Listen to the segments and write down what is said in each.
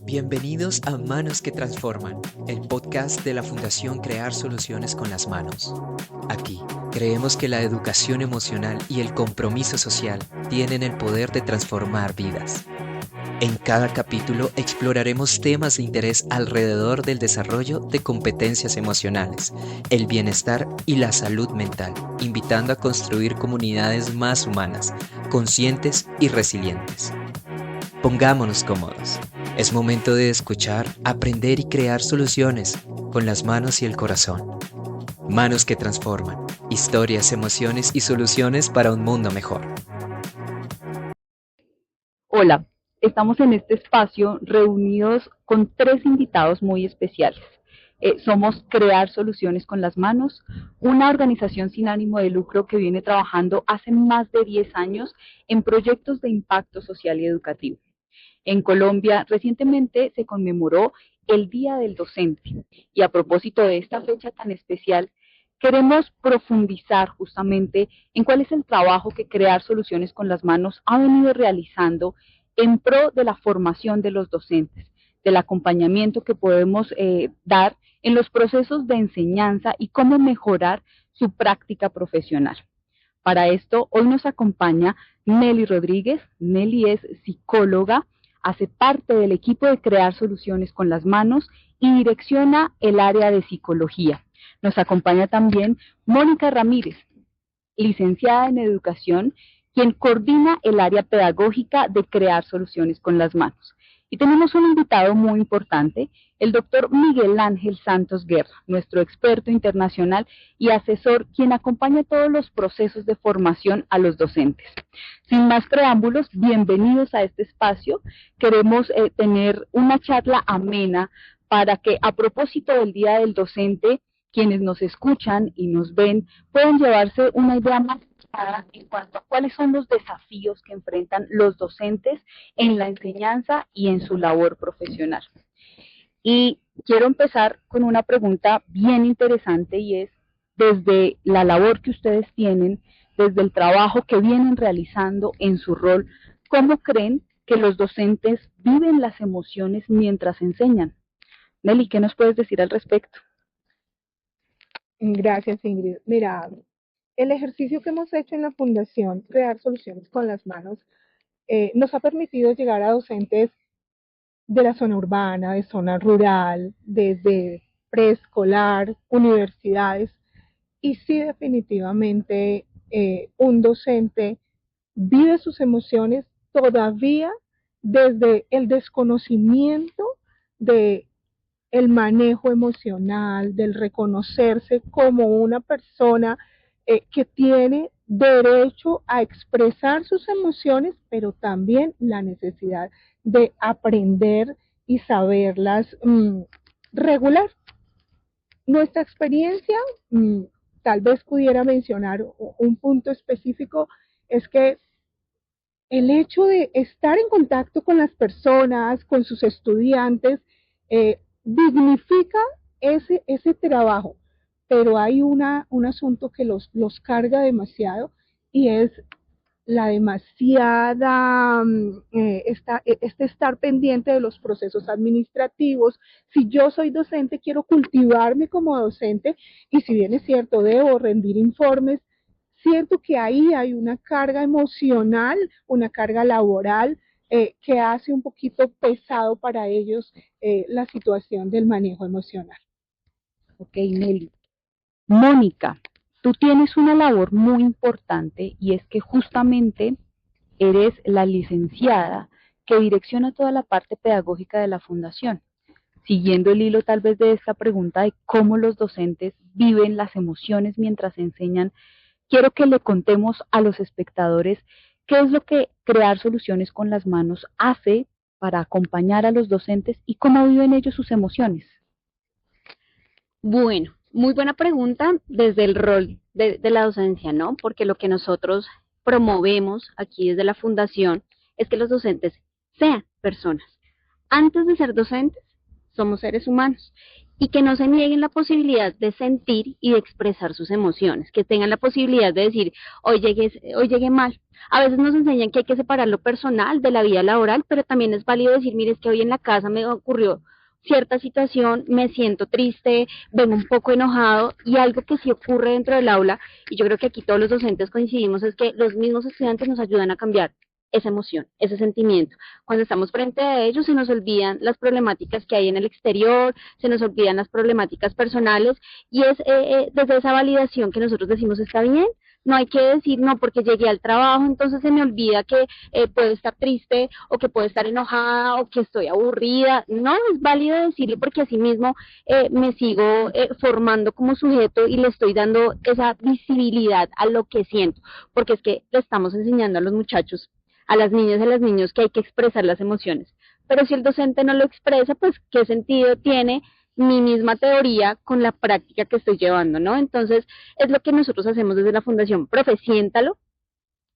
Bienvenidos a Manos que Transforman, el podcast de la Fundación Crear Soluciones con las Manos. Aquí, creemos que la educación emocional y el compromiso social tienen el poder de transformar vidas. En cada capítulo exploraremos temas de interés alrededor del desarrollo de competencias emocionales, el bienestar y la salud mental, invitando a construir comunidades más humanas, conscientes y resilientes. Pongámonos cómodos. Es momento de escuchar, aprender y crear soluciones con las manos y el corazón. Manos que transforman, historias, emociones y soluciones para un mundo mejor. Hola, estamos en este espacio reunidos con tres invitados muy especiales. Somos Crear Soluciones con las Manos, una organización sin ánimo de lucro que viene trabajando hace más de 10 años en proyectos de impacto social y educativo. En Colombia recientemente se conmemoró el Día del Docente y a propósito de esta fecha tan especial, queremos profundizar justamente en cuál es el trabajo que Crear Soluciones con las Manos ha venido realizando en pro de la formación de los docentes, del acompañamiento que podemos dar en los procesos de enseñanza y cómo mejorar su práctica profesional. Para esto, hoy nos acompaña Nelly Rodríguez. Nelly es psicóloga, hace parte del equipo de Crear Soluciones con las Manos y direcciona el área de psicología. Nos acompaña también Mónica Ramírez, licenciada en educación, quien coordina el área pedagógica de Crear Soluciones con las Manos. Y tenemos un invitado muy importante, el doctor Miguel Ángel Santos Guerra, nuestro experto internacional y asesor, quien acompaña todos los procesos de formación a los docentes. Sin más preámbulos, bienvenidos a este espacio. Queremos tener una charla amena para que, a propósito del Día del Docente, quienes nos escuchan y nos ven puedan llevarse una idea más clara en cuanto a cuáles son los desafíos que enfrentan los docentes en la enseñanza y en su labor profesional. Y quiero empezar con una pregunta bien interesante y es, desde la labor que ustedes tienen, desde el trabajo que vienen realizando en su rol, ¿cómo creen que los docentes viven las emociones mientras enseñan? Nelly, ¿qué nos puedes decir al respecto? Gracias, Ingrid. Mira, el ejercicio que hemos hecho en la Fundación Crear Soluciones con las Manos nos ha permitido llegar a docentes de la zona urbana, de zona rural, desde preescolar, universidades, y sí definitivamente un docente vive sus emociones todavía desde el desconocimiento de el manejo emocional, del reconocerse como una persona que tiene derecho a expresar sus emociones, pero también la necesidad de aprender y saberlas regular. Nuestra experiencia, tal vez pudiera mencionar un punto específico, es que el hecho de estar en contacto con las personas, con sus estudiantes, dignifica ese trabajo, pero hay un asunto que los carga demasiado y es la demasiada, este estar pendiente de los procesos administrativos. Si yo soy docente, quiero cultivarme como docente y si bien es cierto, debo rendir informes, siento que ahí hay una carga emocional, una carga laboral que hace un poquito pesado para ellos la situación del manejo emocional. Ok, Nelly. Mónica, tú tienes una labor muy importante y es que justamente eres la licenciada que direcciona toda la parte pedagógica de la fundación. Siguiendo el hilo tal vez de esta pregunta de cómo los docentes viven las emociones mientras enseñan, quiero que le contemos a los espectadores qué es lo que Crear Soluciones con las Manos hace para acompañar a los docentes y cómo viven ellos sus emociones. Bueno, muy buena pregunta desde el rol de la docencia, ¿no? Porque lo que nosotros promovemos aquí desde la fundación es que los docentes sean personas. Antes de ser docentes, somos seres humanos y que no se nieguen la posibilidad de sentir y de expresar sus emociones, que tengan la posibilidad de decir, hoy llegué mal. A veces nos enseñan que hay que separar lo personal de la vida laboral, pero también es válido decir, mire, es que hoy en la casa me ocurrió cierta situación, me siento triste, vengo un poco enojado, y algo que sí ocurre dentro del aula, y yo creo que aquí todos los docentes coincidimos, es que los mismos estudiantes nos ayudan a cambiar esa emoción, ese sentimiento. Cuando estamos frente a ellos se nos olvidan las problemáticas que hay en el exterior, se nos olvidan las problemáticas personales, y es desde esa validación que nosotros decimos está bien. No hay que decir, no, porque llegué al trabajo, entonces se me olvida que puedo estar triste, o que puedo estar enojada, o que estoy aburrida. No, es válido decirlo, porque así mismo me sigo formando como sujeto y le estoy dando esa visibilidad a lo que siento, porque es que le estamos enseñando a los muchachos, a las niñas y a los niños, que hay que expresar las emociones. Pero si el docente no lo expresa, pues ¿qué sentido tiene mi misma teoría con la práctica que estoy llevando, ¿no? Entonces, es lo que nosotros hacemos desde la Fundación Profe, siéntalo,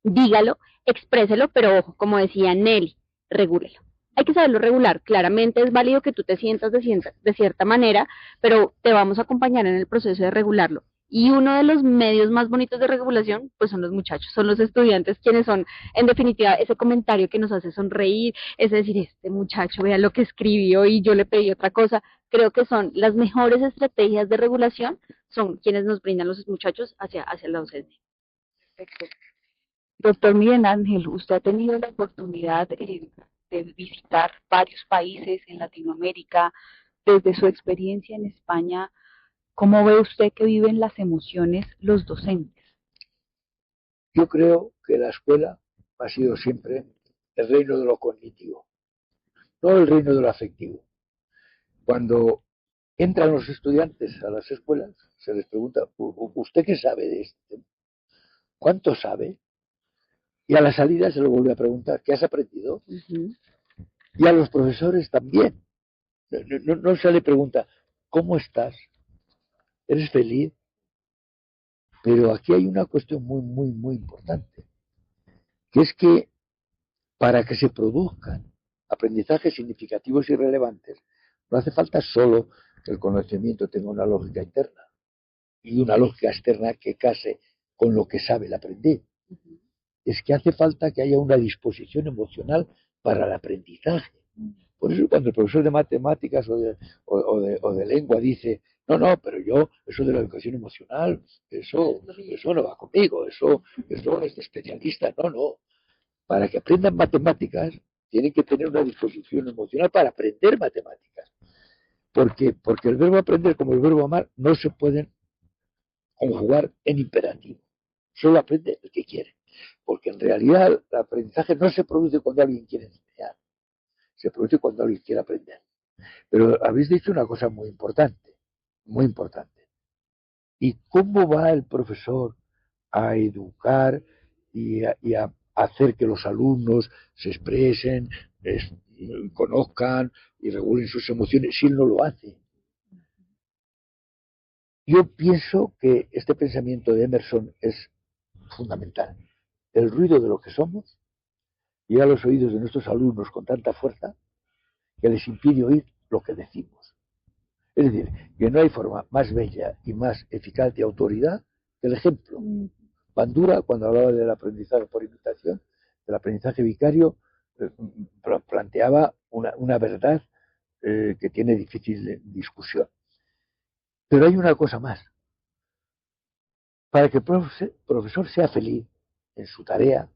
dígalo, expréselo, pero ojo, como decía Nelly, regúlelo. Hay que saberlo regular. Claramente es válido que tú te sientas de cierta manera, pero te vamos a acompañar en el proceso de regularlo. Y uno de los medios más bonitos de regulación, pues son los muchachos, son los estudiantes, quienes son, en definitiva, ese comentario que nos hace sonreír, es decir, este muchacho, vea lo que escribió y yo le pedí otra cosa. Creo que son las mejores estrategias de regulación, son quienes nos brindan los muchachos hacia la docencia. Perfecto. Doctor Miguel Ángel, usted ha tenido la oportunidad de visitar varios países en Latinoamérica. Desde su experiencia en España, ¿cómo ve usted que viven las emociones los docentes? Yo creo que la escuela ha sido siempre el reino de lo cognitivo, no el reino de lo afectivo. Cuando entran los estudiantes a las escuelas, se les pregunta, ¿usted qué sabe de este tema? ¿Cuánto sabe? Y a la salida se le vuelve a preguntar, ¿qué has aprendido? Y a los profesores también. No se le pregunta, ¿cómo estás? ¿Eres feliz? Pero aquí hay una cuestión muy importante, que es que para que se produzcan aprendizajes significativos y relevantes, no hace falta solo que el conocimiento tenga una lógica interna y una lógica externa que case con lo que sabe el aprendiz. Es que hace falta que haya una disposición emocional para el aprendizaje. Por eso cuando el profesor de matemáticas o de lengua dice, no, pero yo, eso de la educación emocional, eso no va conmigo, eso es de especialista. No. Para que aprendan matemáticas, tienen que tener una disposición emocional para aprender matemáticas. Porque el verbo aprender como el verbo amar no se pueden conjugar en imperativo. Solo aprende el que quiere. Porque en realidad el aprendizaje no se produce cuando alguien quiere enseñar, se produce cuando alguien quiere aprender. Pero habéis dicho una cosa muy importante, muy importante. ¿Y cómo va el profesor a educar y a hacer que los alumnos se expresen, conozcan y regulen sus emociones si él no lo hace? Yo pienso que este pensamiento de Emerson es fundamental. El ruido de lo que somos llega a los oídos de nuestros alumnos con tanta fuerza que les impide oír lo que decimos. Es decir, que no hay forma más bella y más eficaz de autoridad que el ejemplo. Bandura, cuando hablaba del aprendizaje por imitación, del aprendizaje vicario, planteaba una verdad que tiene difícil discusión. Pero hay una cosa más. Para que el profesor sea feliz en su tarea,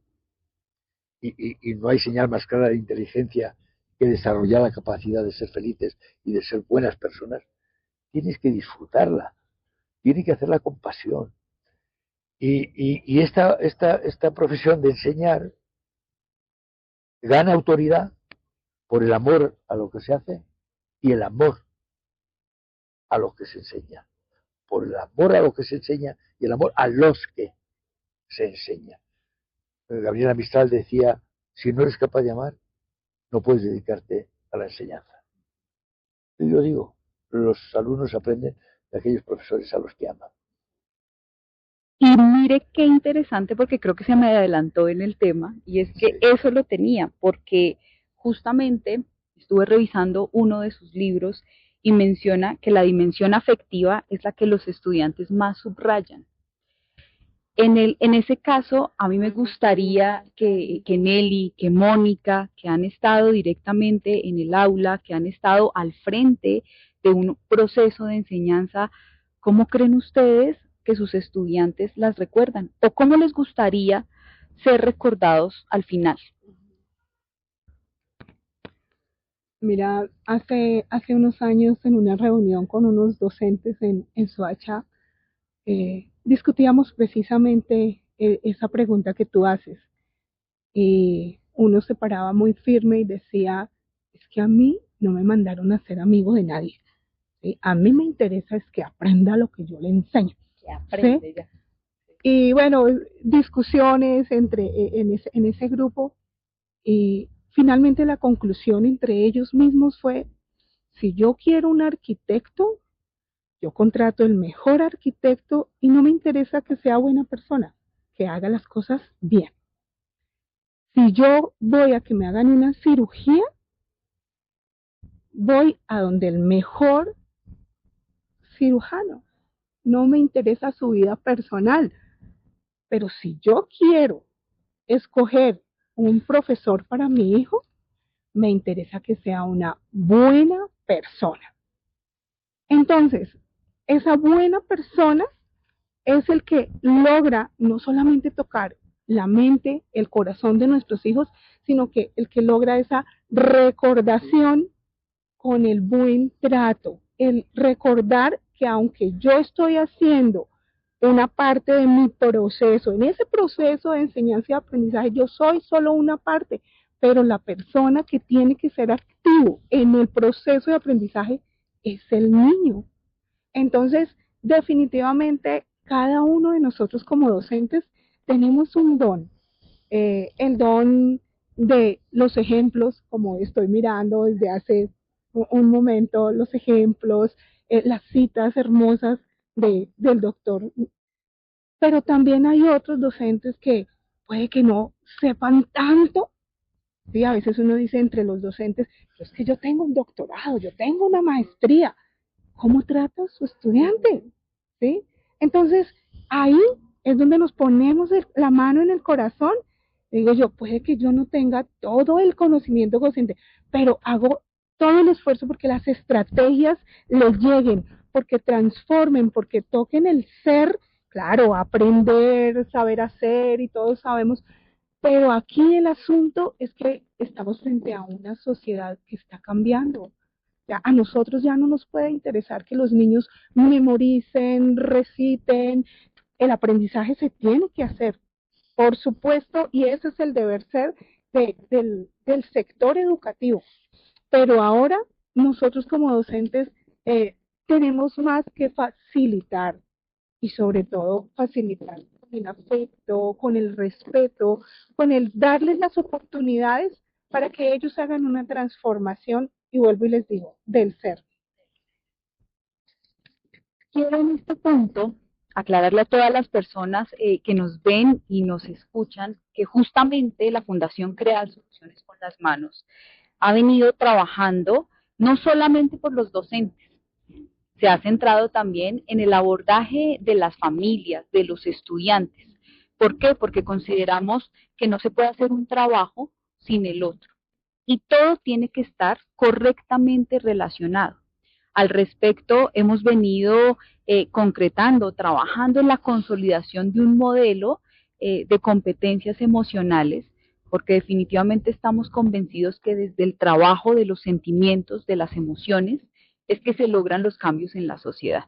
y no hay señal más clara de inteligencia que desarrollar la capacidad de ser felices y de ser buenas personas, tienes que disfrutarla, tienes que hacerla con pasión. Y esta profesión de enseñar gana autoridad por el amor a lo que se hace y el amor a lo que se enseña. Por el amor a lo que se enseña y el amor a los que se enseña. Gabriela Mistral decía, si no eres capaz de amar, no puedes dedicarte a la enseñanza. Y yo digo, los alumnos aprenden de aquellos profesores a los que aman. Y mire qué interesante, porque creo que se me adelantó en el tema, y es que eso lo tenía, porque justamente estuve revisando uno de sus libros y menciona que la dimensión afectiva es la que los estudiantes más subrayan. En ese caso, a mí me gustaría que Nelly, que Mónica, que han estado directamente en el aula, que han estado al frente de un proceso de enseñanza, ¿cómo creen ustedes que sus estudiantes las recuerdan? ¿O cómo les gustaría ser recordados al final? Mira, hace unos años en una reunión con unos docentes en Soacha, discutíamos precisamente esa pregunta que tú haces. Y uno se paraba muy firme y decía, es que a mí no me mandaron a ser amigo de nadie. ¿Sí? A mí me interesa es que aprenda lo que yo le enseño. Que aprende, ¿sí? ya. Y bueno, discusiones en ese grupo, y finalmente la conclusión entre ellos mismos fue, si yo quiero un arquitecto, yo contrato el mejor arquitecto y no me interesa que sea buena persona, que haga las cosas bien. Si yo voy a que me hagan una cirugía, voy a donde el mejor cirujano. No me interesa su vida personal. Pero si yo quiero escoger un profesor para mi hijo, me interesa que sea una buena persona. Entonces, esa buena persona es el que logra no solamente tocar la mente, el corazón de nuestros hijos, sino que el que logra esa recordación con el buen trato, el recordar que aunque yo estoy haciendo una parte de mi proceso, en ese proceso de enseñanza y aprendizaje, yo soy solo una parte, pero la persona que tiene que ser activo en el proceso de aprendizaje es el niño. Entonces, definitivamente, cada uno de nosotros como docentes tenemos un don, el don de los ejemplos, como estoy mirando desde hace un momento, los ejemplos, las citas hermosas del doctor, pero también hay otros docentes que puede que no sepan tanto. Sí, a veces uno dice entre los docentes, es que yo tengo un doctorado, yo tengo una maestría. ¿Cómo trata a su estudiante? ¿Sí? Entonces, ahí es donde nos ponemos la mano en el corazón. Digo yo, puede que yo no tenga todo el conocimiento docente, pero hago todo el esfuerzo porque las estrategias les lleguen, porque transformen, porque toquen el ser, claro, aprender, saber hacer y todos sabemos, pero aquí el asunto es que estamos frente a una sociedad que está cambiando. Ya, a nosotros ya no nos puede interesar que los niños memoricen, reciten. El aprendizaje se tiene que hacer, por supuesto, y ese es el deber ser del sector educativo. Pero ahora nosotros como docentes tenemos más que facilitar, y sobre todo facilitar con el afecto, con el respeto, con el darles las oportunidades para que ellos hagan una transformación, y vuelvo y les digo, del ser. Quiero en este punto aclararle a todas las personas que nos ven y nos escuchan que justamente la Fundación Crear Soluciones con las Manos ha venido trabajando no solamente por los docentes, se ha centrado también en el abordaje de las familias, de los estudiantes. ¿Por qué? Porque consideramos que no se puede hacer un trabajo sin el otro y todo tiene que estar correctamente relacionado. Al respecto, hemos venido concretando, trabajando en la consolidación de un modelo de competencias emocionales, porque definitivamente estamos convencidos que desde el trabajo de los sentimientos, de las emociones, es que se logran los cambios en la sociedad.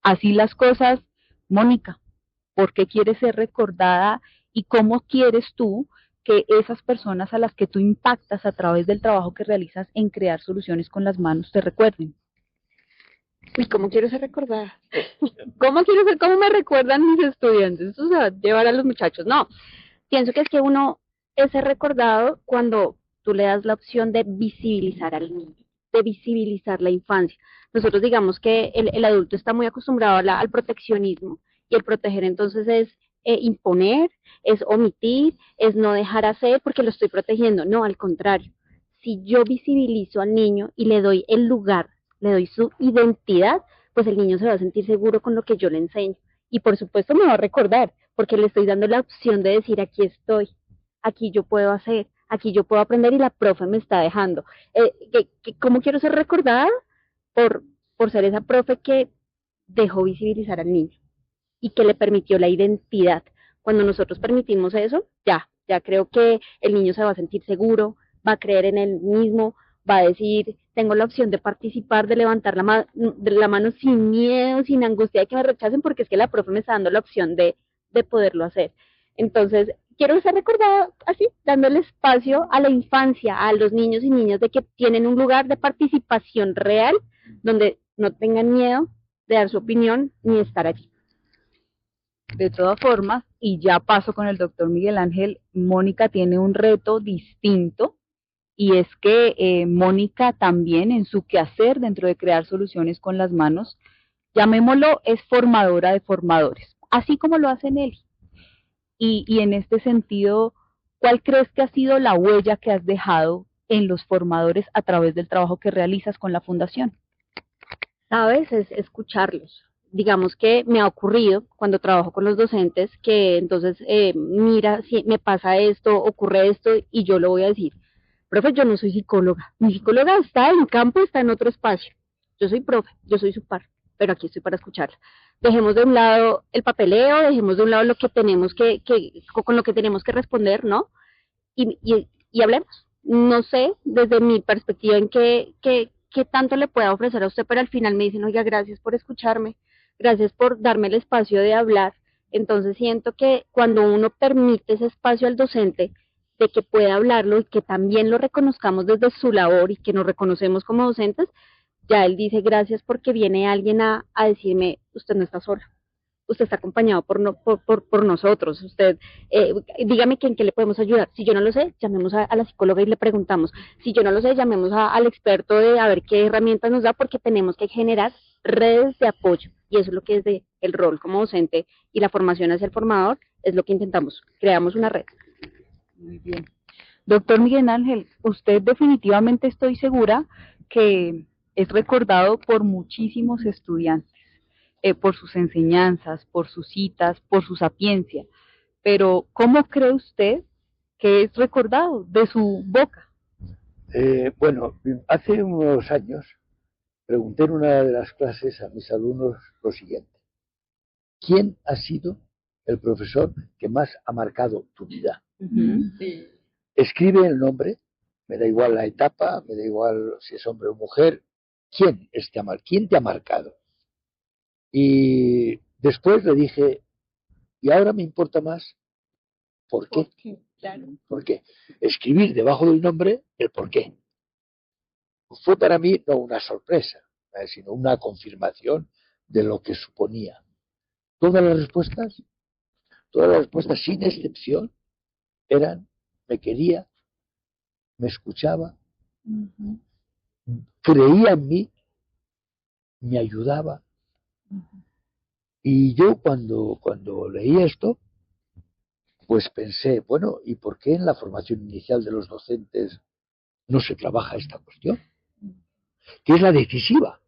Así las cosas, Mónica, ¿por qué quieres ser recordada y cómo quieres tú que esas personas a las que tú impactas a través del trabajo que realizas en crear soluciones con las manos te recuerden? ¿Y cómo quiero ser recordada? ¿Cómo me recuerdan mis estudiantes? O sea, llevar a los muchachos. No, pienso que es que uno es ser recordado cuando tú le das la opción de visibilizar al niño, de visibilizar la infancia. Nosotros digamos que el adulto está muy acostumbrado al proteccionismo, y el proteger entonces es imponer, es omitir, es no dejar hacer porque lo estoy protegiendo. No, al contrario. Si yo visibilizo al niño y le doy el lugar le doy su identidad, pues el niño se va a sentir seguro con lo que yo le enseño. Y por supuesto me va a recordar, porque le estoy dando la opción de decir, aquí estoy, aquí yo puedo hacer, aquí yo puedo aprender y la profe me está dejando. ¿Cómo quiero ser recordada? Por, por ser esa profe que dejó visibilizar al niño y que le permitió la identidad. Cuando nosotros permitimos eso, ya creo que el niño se va a sentir seguro, va a creer en él mismo, va a decir, tengo la opción de participar, de levantar la mano sin miedo, sin angustia de que me rechacen, porque es que la profe me está dando la opción de poderlo hacer. Entonces, quiero ser recordada así, dándole espacio a la infancia, a los niños y niñas de que tienen un lugar de participación real, donde no tengan miedo de dar su opinión ni estar allí. De todas formas, y ya paso con el doctor Miguel Ángel, Mónica tiene un reto distinto y es que Mónica también en su quehacer dentro de crear soluciones con las manos, llamémoslo, es formadora de formadores, así como lo hace Nelly. Y en este sentido, ¿cuál crees que ha sido la huella que has dejado en los formadores a través del trabajo que realizas con la fundación? ¿Sabes? Es escucharlos. Digamos que me ha ocurrido cuando trabajo con los docentes que entonces, mira, si me pasa esto, ocurre esto, y yo lo voy a decir, profe, yo no soy psicóloga, mi psicóloga está en campo, está en otro espacio, yo soy profe, yo soy su par, pero aquí estoy para escucharla. Dejemos de un lado el papeleo, dejemos de un lado lo que tenemos con lo que tenemos que responder, ¿no? Y hablemos. No sé, desde mi perspectiva, en qué tanto le pueda ofrecer a usted, pero al final me dicen, oiga, gracias por escucharme, gracias por darme el espacio de hablar. Entonces siento que cuando uno permite ese espacio al docente de que pueda hablarlo y que también lo reconozcamos desde su labor y que nos reconocemos como docentes, ya él dice gracias porque viene alguien a decirme, usted no está sola, usted está acompañado por nosotros, usted, dígame que en qué le podemos ayudar. Si yo no lo sé, llamemos a la psicóloga y le preguntamos. Si yo no lo sé, llamemos al experto de a ver qué herramientas nos da, porque tenemos que generar redes de apoyo. Y eso es lo que es el rol como docente y la formación hacia el formador, es lo que intentamos, creamos una red. Muy bien. Doctor Miguel Ángel, usted definitivamente estoy segura que es recordado por muchísimos estudiantes, por sus enseñanzas, por sus citas, por su sapiencia. Pero, ¿cómo cree usted que es recordado de su boca? Bueno, hace unos años pregunté en una de las clases a mis alumnos lo siguiente: ¿quién ha sido el profesor que más ha marcado tu vida? Sí. Escribe el nombre, me da igual la etapa, me da igual si es hombre o mujer. ¿Quién te ha marcado? Y después le dije, y ahora me importa más, ¿por qué? Claro. ¿Por qué? Escribir debajo del nombre el por qué. Fue para mí no una sorpresa, sino una confirmación de lo que suponía. Todas las respuestas sin excepción, eran: me quería, me escuchaba, creía en mí, me ayudaba. Y yo cuando leí esto, pues pensé, bueno, ¿y por qué en la formación inicial de los docentes no se trabaja esta cuestión? Que es la decisiva,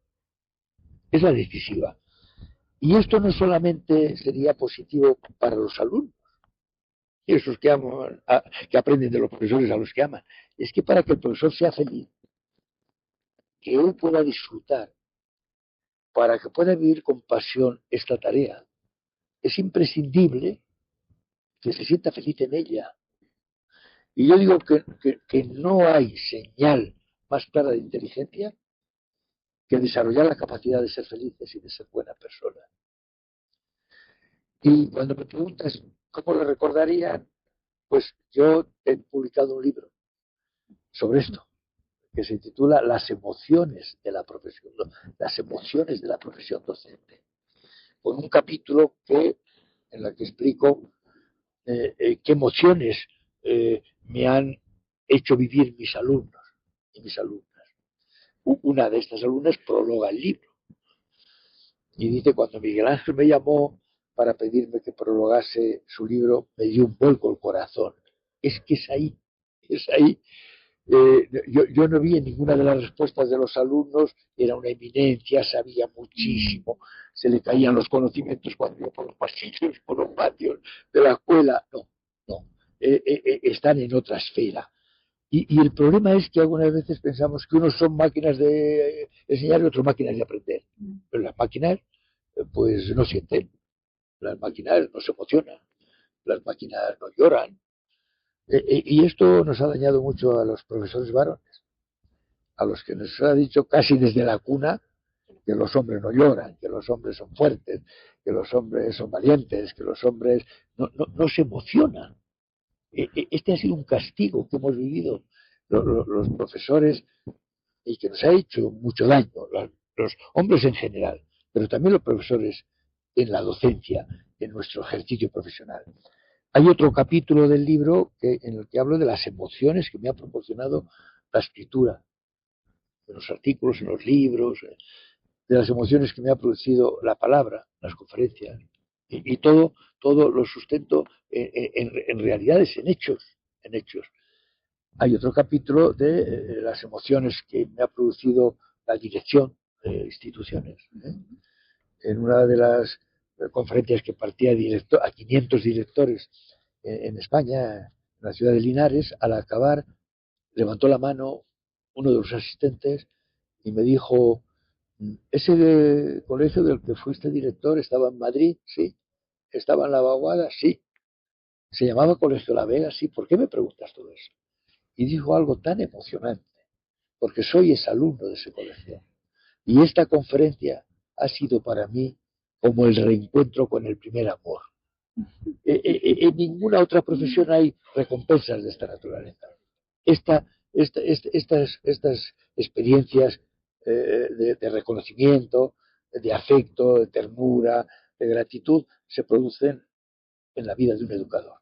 es la decisiva. Y esto no solamente sería positivo para los alumnos, y esos que aman, que aprenden de los profesores a los que aman, es que para que el profesor sea feliz, que él pueda disfrutar, para que pueda vivir con pasión esta tarea, es imprescindible que se sienta feliz en ella. Y yo digo que no hay señal más clara de inteligencia que desarrollar la capacidad de ser felices y de ser buena persona. Y cuando me preguntas cómo lo recordarían, pues yo he publicado un libro sobre esto, que se titula Las emociones de la profesión, las emociones de la profesión docente, con un capítulo en el que explico qué emociones me han hecho vivir mis alumnos y mis alumnas. Una de estas alumnas prologa el libro y dice: cuando Miguel Ángel me llamó para pedirme que prologase su libro, me dio un vuelco el corazón. Es que es ahí Yo no vi en ninguna de las respuestas de los alumnos, era una eminencia, sabía muchísimo, se le caían los conocimientos cuando iba por los pasillos, por los patios de la escuela. No, no, están en otra esfera. Y el problema es que algunas veces pensamos que unos son máquinas de enseñar y otros máquinas de aprender. Pero las máquinas, pues no sienten, las máquinas no se emocionan, las máquinas no lloran. Y esto nos ha dañado mucho a los profesores varones, a los que nos ha dicho casi desde la cuna que los hombres no lloran, que los hombres son fuertes, que los hombres son valientes, que los hombres no se emocionan. Este ha sido un castigo que hemos vivido los profesores y que nos ha hecho mucho daño, los hombres en general, pero también los profesores en la docencia, en nuestro ejercicio profesional. Hay otro capítulo del libro en el que hablo de las emociones que me ha proporcionado la escritura, en los artículos, en los libros, de las emociones que me ha producido la palabra, las conferencias, y todo lo sustento en realidades, en hechos, en hechos. Hay otro capítulo de las emociones que me ha producido la dirección de instituciones. En una de las conferencias que partía a 500 directores en España, en la ciudad de Linares, al acabar levantó la mano uno de los asistentes y me dijo: ¿ese colegio del que fuiste director estaba en Madrid? Sí. ¿Estaba en La Vaguada? Sí. ¿Se llamaba Colegio La Vega? Sí. ¿Por qué me preguntas todo eso? Y dijo algo tan emocionante, porque soy exalumno de ese colegio. Y esta conferencia ha sido para mí como el reencuentro con el primer amor. En ninguna otra profesión hay recompensas de esta naturaleza. Estas experiencias de reconocimiento, de afecto, de ternura, de gratitud, se producen en la vida de un educador,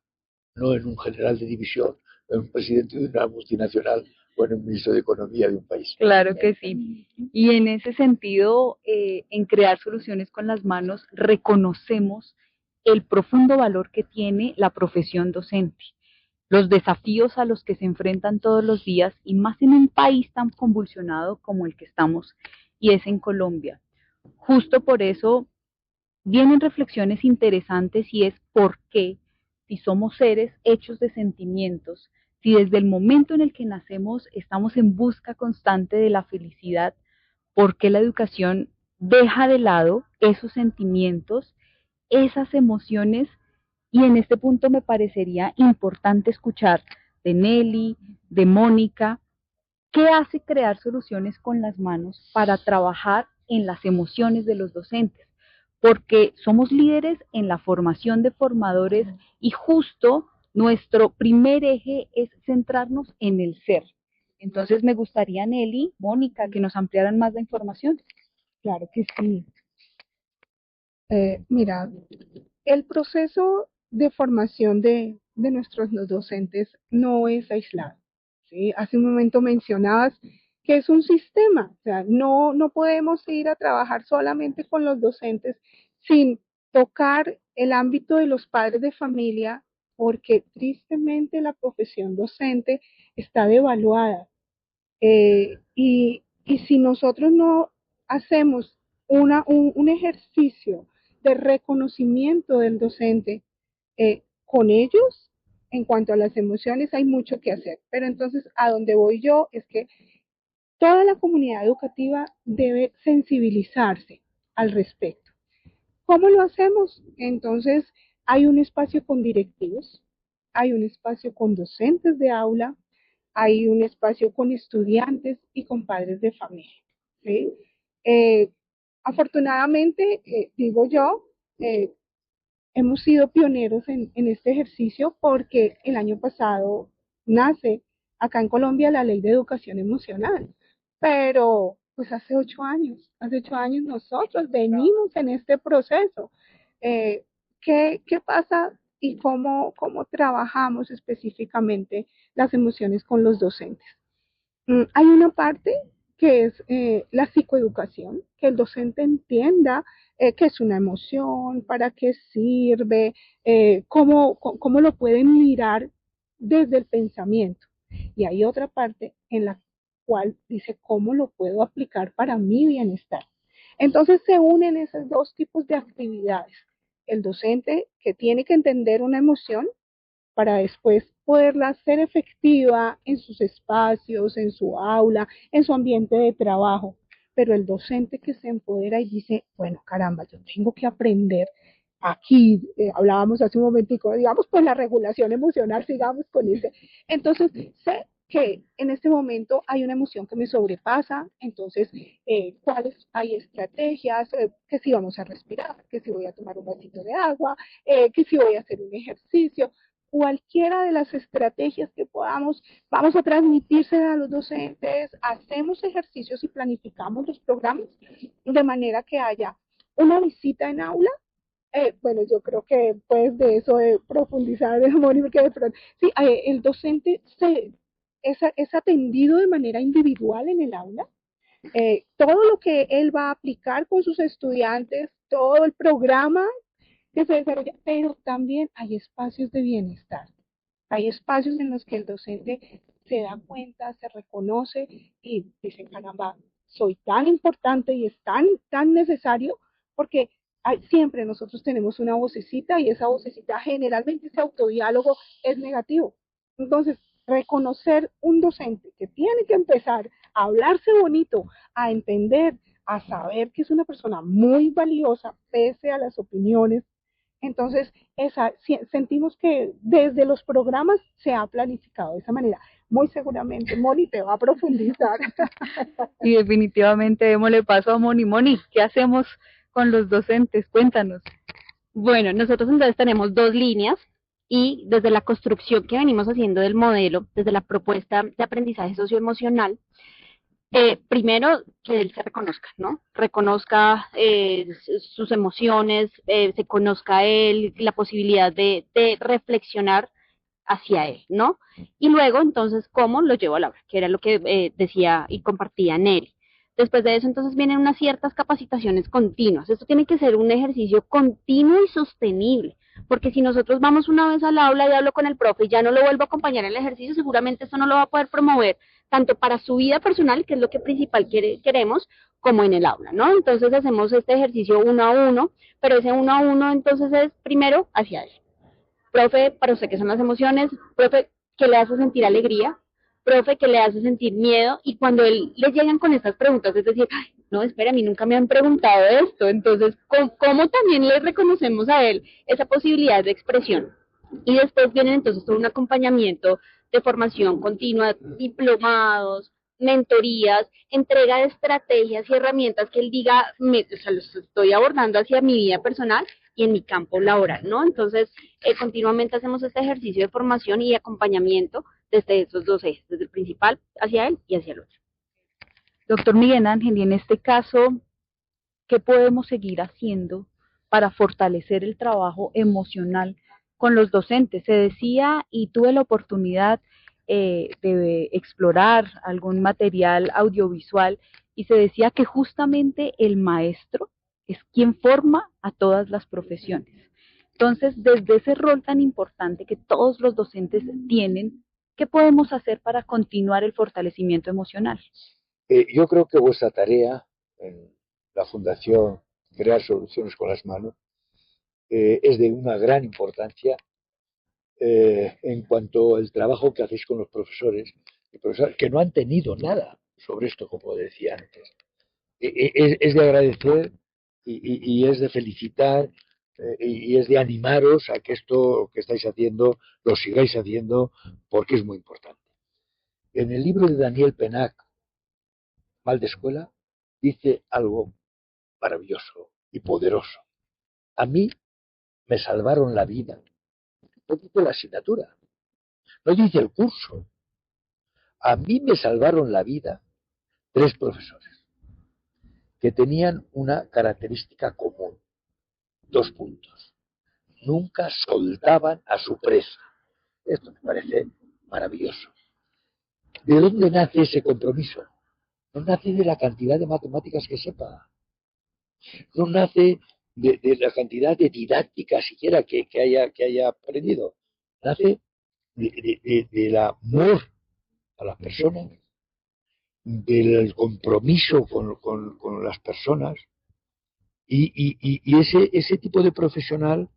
no en un general de división, en un presidente de una multinacional o en un ministro de Economía de un país. Claro que sí. Y en ese sentido, en crear soluciones con las manos, reconocemos el profundo valor que tiene la profesión docente, los desafíos a los que se enfrentan todos los días y más en un país tan convulsionado como el que estamos y es en Colombia. Justo por eso vienen reflexiones interesantes y es por qué, si somos seres hechos de sentimientos, si desde el momento en el que nacemos estamos en busca constante de la felicidad, ¿por qué la educación deja de lado esos sentimientos, esas emociones? Y en este punto me parecería importante escuchar de Nelly, de Mónica, ¿qué hace crear soluciones con las manos para trabajar en las emociones de los docentes? Porque somos líderes en la formación de formadores y justo nuestro primer eje es centrarnos en el ser. Entonces me gustaría, Nelly, Mónica, que nos ampliaran más la información. Claro que sí. Mira, el proceso de formación de nuestros docentes no es aislado, ¿sí? Hace un momento mencionabas que es un sistema, o sea, no podemos ir a trabajar solamente con los docentes sin tocar el ámbito de los padres de familia, porque tristemente la profesión docente está devaluada. Y si nosotros no hacemos un ejercicio de reconocimiento del docente con ellos, en cuanto a las emociones, hay mucho que hacer. Pero entonces, a donde voy yo es que toda la comunidad educativa debe sensibilizarse al respecto. ¿Cómo lo hacemos? Entonces, hay un espacio con directivos, hay un espacio con docentes de aula, hay un espacio con estudiantes y con padres de familia, ¿sí? Afortunadamente, digo yo, hemos sido pioneros en este ejercicio porque el año pasado nace acá en Colombia la Ley de Educación Emocional, pero pues hace 8 años nosotros venimos en este proceso. ¿Qué pasa y cómo trabajamos específicamente las emociones con los docentes? Hay una parte que es la psicoeducación, que el docente entienda qué es una emoción, para qué sirve, cómo lo pueden mirar desde el pensamiento. y hay otra parte en la cual dice cómo lo puedo aplicar para mi bienestar. Entonces se unen esos dos tipos de actividades. El docente que tiene que entender una emoción para después poderla hacer efectiva en sus espacios, en su aula, en su ambiente de trabajo. Pero el docente que se empodera y dice, bueno, caramba, yo tengo que aprender aquí, hablábamos hace un momentico, digamos, pues la regulación emocional, sigamos con ese. Entonces, sé que en este momento hay una emoción que me sobrepasa, entonces, ¿cuáles hay estrategias? Que si vamos a respirar, que si voy a tomar un vasito de agua, que si voy a hacer un ejercicio, cualquiera de las estrategias que podamos, vamos a transmitirse a los docentes, hacemos ejercicios y planificamos los programas de manera que haya una visita en aula. Bueno, yo creo que pues de eso de profundizar, Moni, porque de pronto, sí, el docente es atendido de manera individual en el aula. Todo lo que él va a aplicar con sus estudiantes, todo el programa que se desarrolla, pero también hay espacios de bienestar. Hay espacios en los que el docente se da cuenta, se reconoce y dice, caramba, soy tan importante y es tan necesario porque siempre nosotros tenemos una vocecita y esa vocecita generalmente ese autodiálogo es negativo. Entonces, reconocer un docente que tiene que empezar a hablarse bonito, a entender, a saber que es una persona muy valiosa pese a las opiniones. Entonces, sentimos que desde los programas se ha planificado de esa manera. Muy seguramente Moni te va a profundizar. Y definitivamente démosle paso a Moni. Moni, ¿qué hacemos con los docentes? Cuéntanos. Bueno, nosotros entonces tenemos dos líneas y desde la construcción que venimos haciendo del modelo, desde la propuesta de aprendizaje socioemocional, primero que él se reconozca, ¿no? Reconozca sus emociones, se conozca él, la posibilidad de reflexionar hacia él, ¿no? Y luego, entonces, ¿cómo lo llevo a la obra? Que era lo que decía y compartía Nelly. Después de eso, entonces, vienen unas ciertas capacitaciones continuas. Esto tiene que ser un ejercicio continuo y sostenible, porque si nosotros vamos una vez al aula y hablo con el profe y ya no lo vuelvo a acompañar en el ejercicio, seguramente esto no lo va a poder promover tanto para su vida personal, que es lo que principal queremos, como en el aula, ¿no? Entonces hacemos este ejercicio uno a uno, pero ese uno a uno entonces es primero hacia él. Profe, para usted, ¿qué son las emociones? Profe, ¿qué le hace sentir alegría? Profe, ¿qué le hace sentir miedo? Y cuando él le llegan con estas preguntas, es decir, ay, no, espera, a mí nunca me han preguntado esto, entonces, ¿cómo también le reconocemos a él esa posibilidad de expresión? Y después viene entonces todo un acompañamiento de formación continua, diplomados, mentorías, entrega de estrategias y herramientas que él diga, o sea, los estoy abordando hacia mi vida personal y en mi campo laboral, ¿no? Entonces, continuamente hacemos este ejercicio de formación y acompañamiento desde esos dos ejes, desde el principal hacia él y hacia el otro. Doctor Miguel Ángel, y en este caso, ¿qué podemos seguir haciendo para fortalecer el trabajo emocional con los docentes? Se decía, y tuve la oportunidad de explorar algún material audiovisual, y se decía que justamente el maestro es quien forma a todas las profesiones. Entonces, desde ese rol tan importante que todos los docentes tienen, ¿qué podemos hacer para continuar el fortalecimiento emocional? Yo creo que vuestra tarea en la Fundación Crear Soluciones con las Manos es de una gran importancia en cuanto al trabajo que hacéis con los profesores y profesoras que no han tenido nada sobre esto, como decía antes. Es de agradecer y es de felicitar y es de animaros a que esto que estáis haciendo lo sigáis haciendo porque es muy importante. En el libro de Daniel Pennac, Mal de Escuela, dice algo maravilloso y poderoso. A mí me salvaron la vida. No dice la asignatura, no dice el curso. A mí me salvaron la vida 3 profesores que tenían una característica común. 2 puntos. Nunca soltaban a su presa. Esto me parece maravilloso. ¿De dónde nace ese compromiso? No nace de la cantidad de matemáticas que sepa. No nace de la cantidad de didáctica siquiera que haya aprendido. Nace del amor a las personas, del compromiso con las personas, y ese tipo de profesional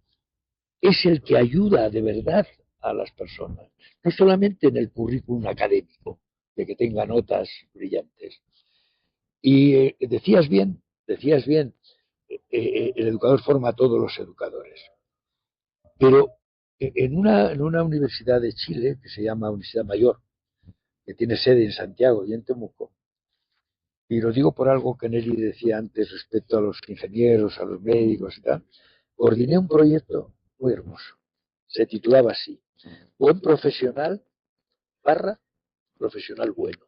es el que ayuda de verdad a las personas, no solamente en el currículum académico, de que tenga notas brillantes. Y decías bien, el educador forma a todos los educadores. Pero en una universidad de Chile, que se llama Universidad Mayor, que tiene sede en Santiago y en Temuco, y lo digo por algo que Nelly decía antes respecto a los ingenieros, a los médicos y tal, coordiné un proyecto muy hermoso. Se titulaba así: Buen profesional / profesional bueno.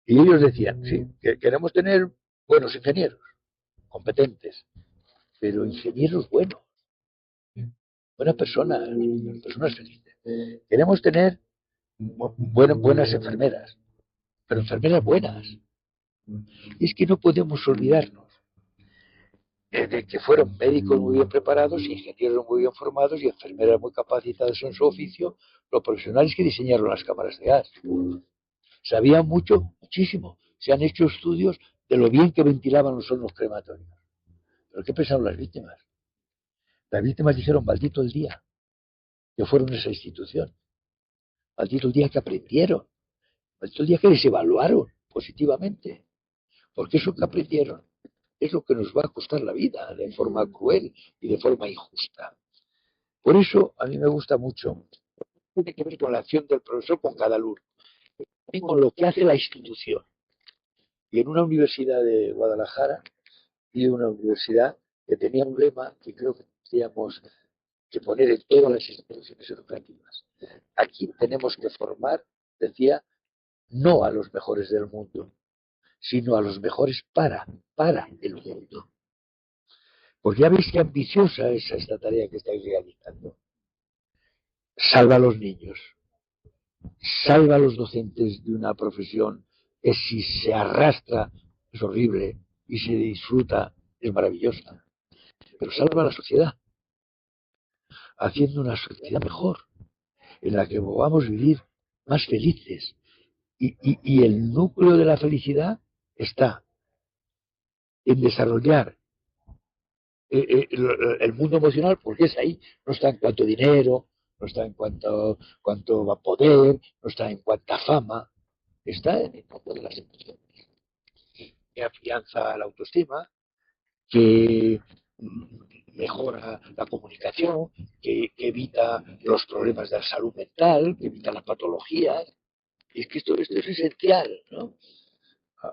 Y ellos decían, sí, que queremos tener buenos ingenieros, competentes, pero ingenieros buenos, buenas personas felices. Queremos tener buenas enfermeras, pero enfermeras buenas. Y es que no podemos olvidarnos de que fueron médicos muy bien preparados, ingenieros muy bien formados y enfermeras muy capacitadas en su oficio, los profesionales que diseñaron las cámaras de gas. Sabían muchísimo. Se han hecho estudios de lo bien que ventilaban los hornos crematorios. ¿Pero qué pensaron las víctimas? Las víctimas dijeron, maldito el día que fueron a esa institución, maldito el día que aprendieron, maldito el día que les evaluaron positivamente, porque eso que aprendieron es lo que nos va a costar la vida de forma cruel y de forma injusta. Por eso a mí me gusta mucho, tiene que ver con la acción del profesor con cada alumno, y con lo que hace la institución. Y en una universidad de Guadalajara, y una universidad que tenía un lema que creo que teníamos que poner en todas las instituciones educativas. Aquí tenemos que formar, decía, no a los mejores del mundo, sino a los mejores para el mundo. Porque ya veis qué ambiciosa es esta tarea que estáis realizando. Salva a los niños, salva a los docentes de una profesión que si se arrastra es horrible y se disfruta es maravillosa, pero salva a la sociedad, haciendo una sociedad mejor, en la que podamos vivir más felices. Y el núcleo de la felicidad está en desarrollar el mundo emocional, porque es ahí, no está en cuanto dinero, no está en cuanto poder, no está en cuanta fama, está en el mundo de las emociones, que afianza la autoestima, que mejora la comunicación, que evita los problemas de la salud mental, que evita las patologías. Y es que esto es esencial, ¿no?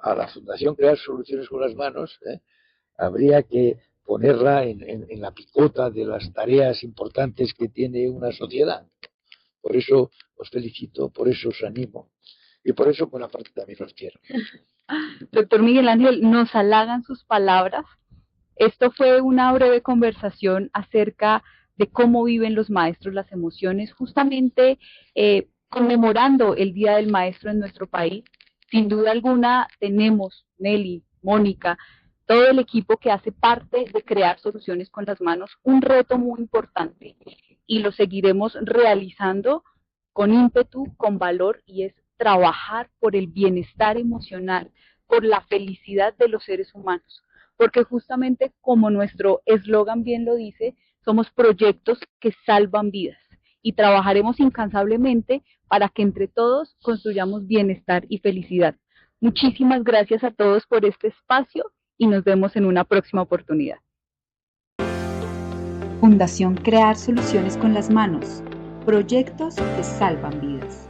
A la Fundación Crear Soluciones con las Manos, habría que ponerla en la picota de las tareas importantes que tiene una sociedad. Por eso os felicito, por eso os animo y por eso por la parte también os quiero. Doctor Miguel Ángel, nos halagan sus palabras. Esto fue una breve conversación acerca de cómo viven los maestros las emociones, justamente conmemorando el Día del Maestro en nuestro país. Sin duda alguna tenemos, Nelly, Mónica, todo el equipo que hace parte de Crear Soluciones con las Manos, un reto muy importante y lo seguiremos realizando con ímpetu, con valor, y es trabajar por el bienestar emocional, por la felicidad de los seres humanos, porque justamente como nuestro eslogan bien lo dice, somos proyectos que salvan vidas y trabajaremos incansablemente para que entre todos construyamos bienestar y felicidad. Muchísimas gracias a todos por este espacio y nos vemos en una próxima oportunidad. Fundación Crear Soluciones con las Manos. Proyectos que salvan vidas.